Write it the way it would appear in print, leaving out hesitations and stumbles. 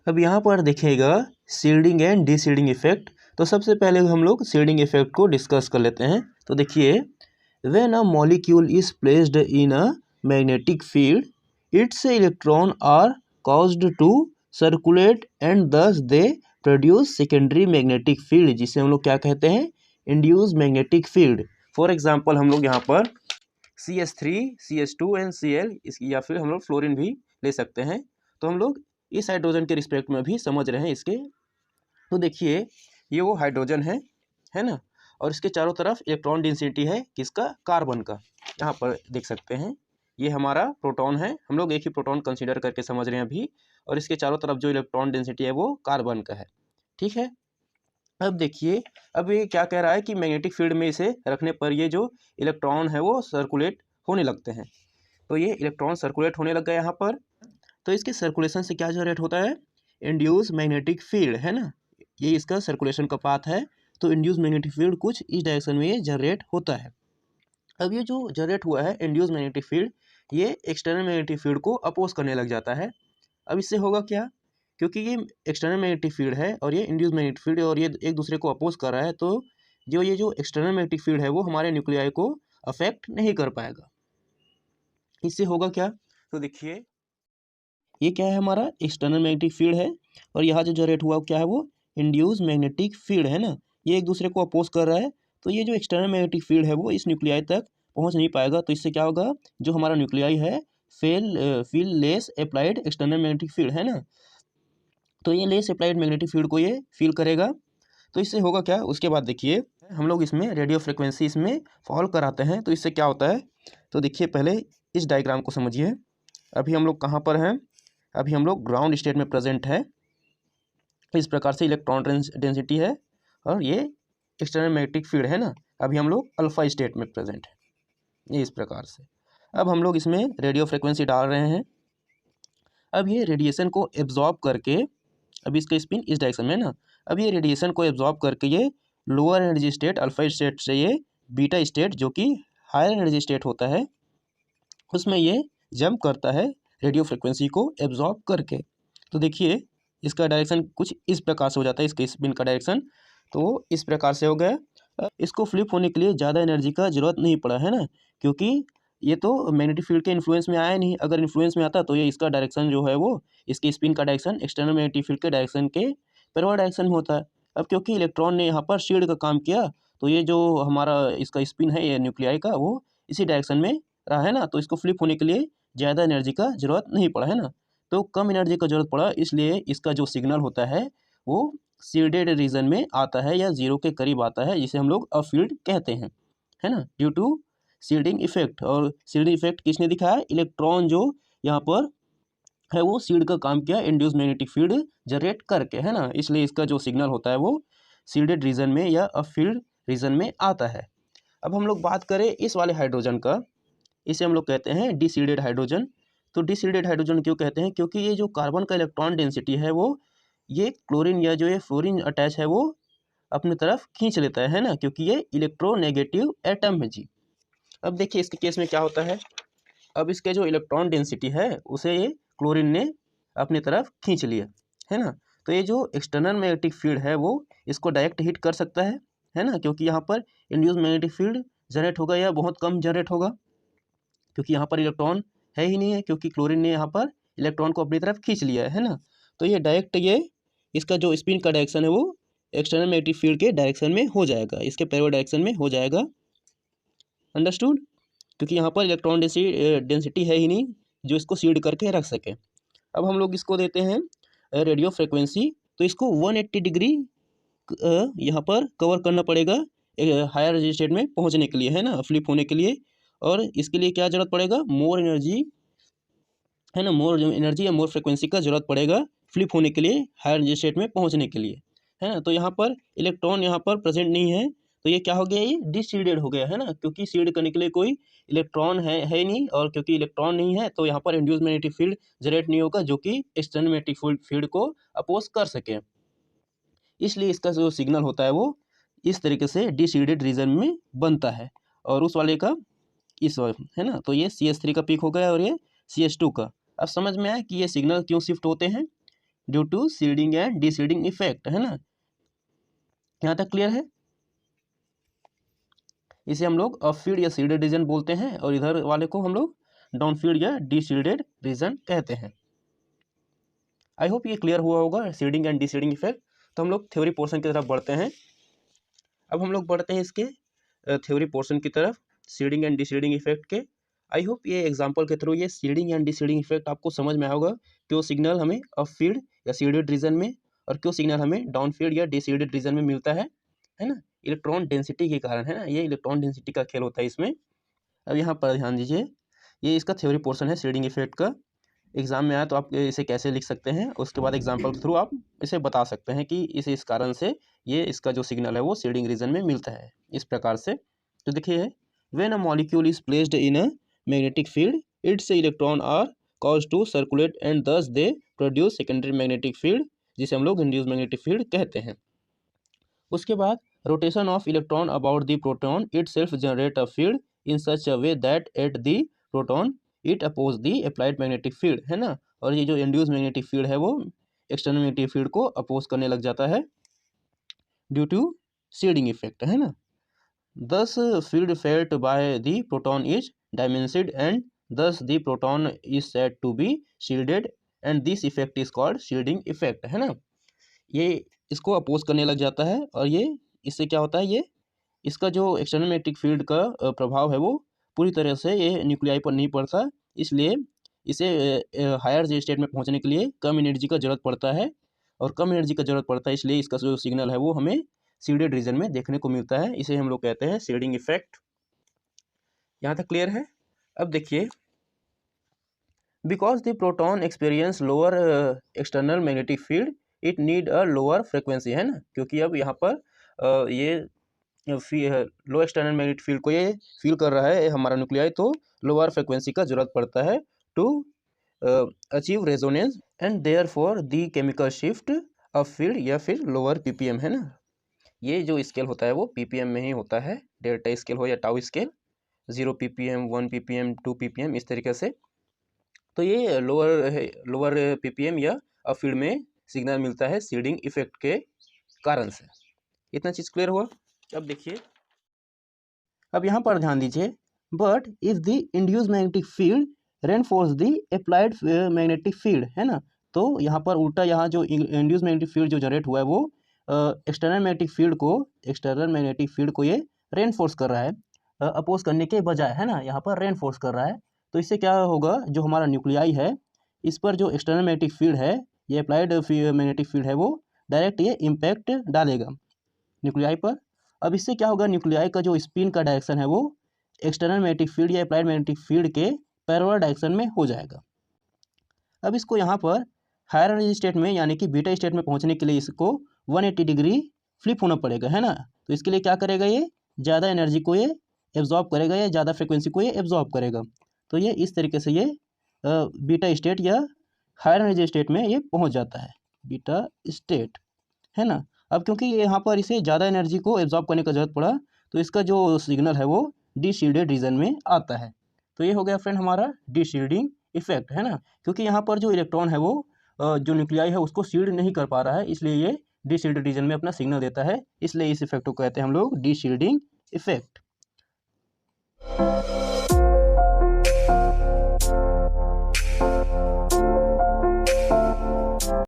अब यहाँ पर देखिएगा शील्डिंग एंड डीशील्डिंग इफेक्ट। तो सबसे पहले हम लोग शील्डिंग इफेक्ट को डिस्कस कर लेते हैं। तो देखिए, when a molecule is placed in a magnetic field its electron are caused to circulate and thus they produce secondary magnetic field, जिसे हम लोग क्या कहते हैं, induced magnetic field. For example हम लोग यहाँ पर CH3, CH2 एंड Cl या फिर हम लोग फ्लोरीन भी ले सकते हैं। तो हम लोग इस हाइड्रोजन के रिस्पेक्ट में भी समझ रहे हैं इसके। तो देखिए, ये वो हाइड्रोजन है ना, और इसके चारों तरफ इलेक्ट्रॉन डेंसिटी है किसका, कार्बन का। यहाँ पर देख सकते हैं ये हमारा प्रोटॉन है, हम लोग एक ही प्रोटॉन कंसीडर करके समझ रहे हैं अभी, और इसके चारों तरफ जो इलेक्ट्रॉन डेंसिटी है वो कार्बन का है। ठीक है, अब देखिए, अब ये क्या कह रहा है कि मैग्नेटिक फील्ड में इसे रखने पर ये जो इलेक्ट्रॉन है वो सर्कुलेट होने लगते हैं। तो ये इलेक्ट्रॉन सर्कुलेट होने लग गया यहाँ पर। तो इसके सर्कुलेशन से क्या जनरेट होता है, इंड्यूस मैग्नेटिक फील्ड, है ना, ये इसका सर्कुलेशन का पाथ है। तो इंड्यूस मैग्नेटिक फील्ड कुछ इस डायरेक्शन में ये जनरेट होता है। अब ये जो जनरेट हुआ है इंड्यूस मैग्नेटिक फील्ड, ये एक्सटर्नल मैग्नेटिक फील्ड को अपोज करने लग जाता है। अब इससे होगा क्या, क्योंकि ये एक्सटर्नल मैग्नेटिक फील्ड है और ये इंड्यूस मैग्नेटिक फील्ड और ये एक दूसरे को अपोज कर रहा है, तो जो एक्सटर्नल मैग्नेटिक फील्ड है वो हमारे न्यूक्लियाई को अफेक्ट नहीं कर पाएगा। इससे होगा क्या, तो देखिए, ये क्या है, हमारा एक्सटर्नल मैग्नेटिक फील्ड है और यहाँ जो जनरेट हुआ क्या है, वो इंड्यूस मैग्नेटिक फील्ड है ना, ये एक दूसरे को अपोज कर रहा है। तो ये जो एक्सटर्नल मैग्नेटिक फील्ड है वो इस न्यूक्लियाई तक पहुँच नहीं पाएगा। तो इससे क्या होगा, जो हमारा न्यूक्लियाई है feel less applied external magnetic field, है ना, तो ये लेस अप्लाइड मैग्नेटिक फील्ड को ये फील करेगा। तो इससे होगा क्या, उसके बाद देखिए हम लोग इसमें रेडियो फ्रिक्वेंसी इसमें फॉल कराते हैं। तो इससे क्या होता है, तो देखिए पहले इस डायग्राम को समझिए। अभी हम लोग कहाँ पर हैं, अभी हम लोग ग्राउंड स्टेट में प्रेजेंट है। इस प्रकार से इलेक्ट्रॉन डेंसिटी है और ये एक्सटर्नल मैग्नेटिक फील्ड है ना। अभी हम लोग अल्फा स्टेट में प्रेजेंट है, ये इस प्रकार से। अब हम लोग इसमें रेडियो फ्रिक्वेंसी डाल रहे हैं। अब ये रेडिएशन को एब्जॉर्ब करके, अभी इसका स्पिन इस डायरेक्शन में ना, अब ये रेडिएशन को एब्जॉर्ब करके ये lower energy state alpha state से ये बीटा स्टेट जो कि हायर एनर्जी स्टेट होता है उसमें ये जंप करता है रेडियो फ्रिक्वेंसी को एब्जॉर्ब करके। तो देखिए इसका डायरेक्शन कुछ इस प्रकार से हो जाता है, इसके स्पिन का डायरेक्शन तो इस प्रकार से हो गया। इसको फ्लिप होने के लिए ज़्यादा एनर्जी का जरूरत नहीं पड़ा, है ना, क्योंकि ये तो मैग्नेटिक फील्ड के इन्फ्लुएंस में आया नहीं। अगर इन्फ्लुएंस में आता तो ये इसका डायरेक्शन जो है वो, इसके स्पिन का डायरेक्शन एक्सटर्नल मैग्नेटिक फील्ड के डायरेक्शन के पैरेलल डायरेक्शन में होता है। अब क्योंकि इलेक्ट्रॉन ने यहाँ पर शील्ड का काम किया, तो ये जो हमारा इसका स्पिन है ये न्यूक्लियाई का, वो इसी डायरेक्शन में रहा, है ना। तो इसको फ्लिप होने के लिए ज़्यादा एनर्जी का जरूरत नहीं पड़ा, है ना, तो कम एनर्जी का जरूरत पड़ा, इसलिए इसका जो सिग्नल होता है वो शील्डेड रीजन में आता है या जीरो के करीब आता है, जिसे हम लोग अफील्ड कहते हैं, है ना, ड्यू टू शील्डिंग इफेक्ट। और शील्डिंग इफेक्ट किसने दिखाया, इलेक्ट्रॉन जो यहाँ पर है वो शील्ड का काम किया इंड्यूस मैग्नेटिक फील्ड जनरेट करके, है ना, इसलिए इसका जो सिग्नल होता है वो शील्डेड रीजन में या अफील्ड रीजन में आता है। अब हम लोग बात करें इस वाले हाइड्रोजन का, इसे हम लोग कहते हैं डिशील्डेड हाइड्रोजन। तो डिशील्डेड हाइड्रोजन क्यों कहते हैं, क्योंकि ये जो कार्बन का इलेक्ट्रॉन डेंसिटी है वो ये क्लोरीन या जो ये फ्लोरीन अटैच है वो अपनी तरफ खींच लेता है ना, क्योंकि ये इलेक्ट्रोनेगेटिव एटम है जी। अब देखिए इसके केस में क्या होता है, अब इसके जो इलेक्ट्रॉन डेंसिटी है उसे ये क्लोरीन ने अपनी तरफ खींच लिया, है ना। तो ये जो एक्सटर्नल मैग्नेटिक फील्ड है वो इसको डायरेक्ट हिट कर सकता है ना, क्योंकि यहाँ पर इंड्यूस मैग्नेटिक फील्ड जनरेट होगा या बहुत कम जनरेट होगा, क्योंकि यहाँ पर इलेक्ट्रॉन है ही नहीं है, क्योंकि क्लोरीन ने यहाँ पर इलेक्ट्रॉन को अपनी तरफ खींच लिया है ना। तो ये डायरेक्ट ये इसका जो स्पिन का डायरेक्शन है वो एक्सटर्नल मैग्नेटिक फील्ड के डायरेक्शन में हो जाएगा, इसके पैरेलल डायरेक्शन में हो जाएगा। अंडरस्टूड, क्योंकि यहाँ पर इलेक्ट्रॉन डेंसिटी है ही नहीं जो इसको शील्ड करके रख सके। अब हम लोग इसको देते हैं रेडियो फ्रिक्वेंसी, तो इसको 180 डिग्री यहाँ पर कवर करना पड़ेगा हायर एनर्जी स्टेट में पहुँचने के लिए, है ना, फ्लिप होने के लिए। और इसके लिए क्या जरूरत पड़ेगा, मोर एनर्जी, है ना, मोर एनर्जी या मोर फ्रिक्वेंसी का जरूरत पड़ेगा फ्लिप होने के लिए हायर एनर्जी स्टेट में पहुँचने के लिए, है ना। तो यहाँ पर इलेक्ट्रॉन यहाँ पर प्रेजेंट नहीं है, तो ये क्या हो गया, ये डिशील्डेड हो गया, है ना, क्योंकि शील्ड करने के लिए कोई इलेक्ट्रॉन है नहीं, और क्योंकि इलेक्ट्रॉन नहीं है तो यहाँ पर इंड्यूस मैग्नेटिक फील्ड जनरेट नहीं होगा जो कि एक्सटर्नल मैग्नेटिक फील्ड को अपोज कर सके। इसलिए इसका जो सिग्नल होता है वो इस तरीके से डिशील्डेड रीजन में बनता है, और उस वाले का इस है ना। तो ये CH3 का पीक हो गया और ये CH2 का। अब समझ में आया कि ये सिग्नल क्यों शिफ्ट होते हैं, due to shielding and deshielding effect, है ना। यहाँ तक क्लियर है। इसे हम लोग अपफील्ड या शील्डेड रीजन बोलते हैं और इधर वाले को हम लोग डाउनफील्ड या डीशील्डेड रीजन कहते हैं। आई होप ये क्लियर हुआ होगा शील्डिंग एंड डीशील्डिंग इफेक्ट। तो हम लोग थ्योरी पोर्शन की तरफ बढ़ते हैं। अब हम लोग बढ़ते हैं इसके थ्योरी पोर्शन की तरफ, शील्डिंग एंड डीशील्डिंग इफेक्ट के। आई होप ये एग्जांपल के थ्रू ये शील्डिंग एंड डीशील्डिंग इफेक्ट आपको समझ में आएगा, क्यों सिग्नल हमें अपफील्ड या शील्डेड रीजन में और क्यों सिग्नल हमें डाउनफील्ड या डीशील्डेड रीजन में मिलता है ना। इलेक्ट्रॉन डेंसिटी के कारण, है ना, ये इलेक्ट्रॉन डेंसिटी का खेल होता है इसमें। अब यहाँ पर ध्यान दीजिए, ये इसका थ्योरी पोर्शन है शील्डिंग इफेक्ट का। एग्जाम में आया तो आप इसे कैसे लिख सकते हैं, उसके बाद एग्जाम्पल के थ्रू आप इसे बता सकते हैं कि इस कारण से ये इसका जो सिग्नल है वो शील्डिंग रीजन में मिलता है, इस प्रकार से। तो देखिए, when a molecule is placed in a magnetic field, its electron are caused to circulate and thus they produce secondary magnetic field, जिसे हम लोग इंड्यूस मैग्नेटिक फील्ड कहते हैं। उसके बाद rotation of electron about the proton itself generate a field in such a way that at the proton it oppose the applied magnetic field, है ना। और ये जो इंड्यूस मैग्नेटिक फील्ड है वो एक्सटर्नल मैग्नेटिक फील्ड को oppose करने लग जाता है ड्यू टू शील्डिंग इफेक्ट, है ना। Thus field felt by the proton is diminished and thus the proton is said to be shielded and this effect is called shielding effect, है ना। ये इसको अपोज करने लग जाता है और ये इससे क्या होता है, ये इसका जो एक्सटर्नल मैग्नेटिक फील्ड का प्रभाव है वो पूरी तरह से ये न्यूक्लियाई पर नहीं पड़ता, इसलिए इसे हायर स्टेट में पहुंचने के लिए कम एनर्जी का जरूरत पड़ता है और कम एनर्जी का जरूरत पड़ता है, इसलिए इसका जो सिग्नल है वो हमें शील्डेड रीजन में देखने को मिलता है। इसे हम लोग कहते हैं शील्डिंग इफेक्ट। यहाँ तक क्लियर है। अब देखिए, because the proton experience lower external magnetic field it need a lower frequency, है ना, क्योंकि अब यहाँ पर ये लो एक्सटर्नल मैग्नेटिक फील्ड को ये फील कर रहा है हमारा न्यूक्लियाई, तो लोअर फ्रिक्वेंसी का जरूरत पड़ता है to achieve resonance and therefore the chemical shift of field या फिर लोअर पीपीएम, है ना। ये जो स्केल होता है वो पीपीएम में ही होता है, डेल्टा स्केल हो या tau scale, 0 ppm 1 ppm 2 ppm इस तरीके से। तो ये लोअर पीपीएम या फील्ड में सिग्नल मिलता है शील्डिंग इफेक्ट के कारण से। इतना चीज़ क्लियर हुआ। अब देखिए, अब यहाँ पर ध्यान दीजिए, but if the induce magnetic field reinforce the applied magnetic field, है ना। तो यहाँ पर उल्टा, यहाँ जो इंड्यूस मैग्नेटिक फील्ड जो जनरेट हुआ है वो एक्सटर्नल मैग्नेटिक फील्ड को ये रेनफोर्स कर रहा है, अपोज करने के बजाय, है ना, यहाँ पर रेनफोर्स कर रहा है। तो इससे क्या होगा, जो हमारा न्यूक्लियाई है इस पर जो एक्सटर्नल मैग्नेटिक फील्ड है, ये अप्लाइड मैग्नेटिक फील्ड है, वो डायरेक्ट ये इम्पैक्ट डालेगा न्यूक्लियाई पर। अब इससे क्या होगा, न्यूक्लियाई का जो स्पिन का डायरेक्शन है वो एक्सटर्नल मैग्नेटिक फील्ड या अप्लाइड मैग्नेटिक फील्ड के पैरेलल डायरेक्शन में हो जाएगा। अब इसको यहाँ पर हायर एनर्जी स्टेट में यानी कि बीटा स्टेट में पहुँचने के लिए इसको 180 डिग्री फ्लिप होना पड़ेगा, है ना। तो इसके लिए क्या करेगा, ये ज़्यादा एनर्जी को ये एब्जॉर्ब करेगा या ज़्यादा फ्रिक्वेंसी को ये एब्जॉर्ब करेगा। तो ये इस तरीके से ये बीटा स्टेट या हायर एनर्जी स्टेट में ये पहुँच जाता है, बीटा स्टेट, है ना। अब क्योंकि ये यहाँ पर इसे ज़्यादा एनर्जी को एब्जॉर्ब करने का जरूरत पड़ा, तो इसका जो सिग्नल है वो डीशील्डेड रीजन में आता है। तो ये हो गया फ्रेंड हमारा डीशील्डिंग इफेक्ट, है ना। क्योंकि यहाँ पर जो इलेक्ट्रॉन है वो जो न्यूक्लियाई है उसको शील्ड नहीं कर पा रहा है, इसलिए ये डीशील्डेड रीजन में अपना सिग्नल देता है, इसलिए इस इफेक्ट को कहते हैं हम लोग डीशील्डिंग इफेक्ट।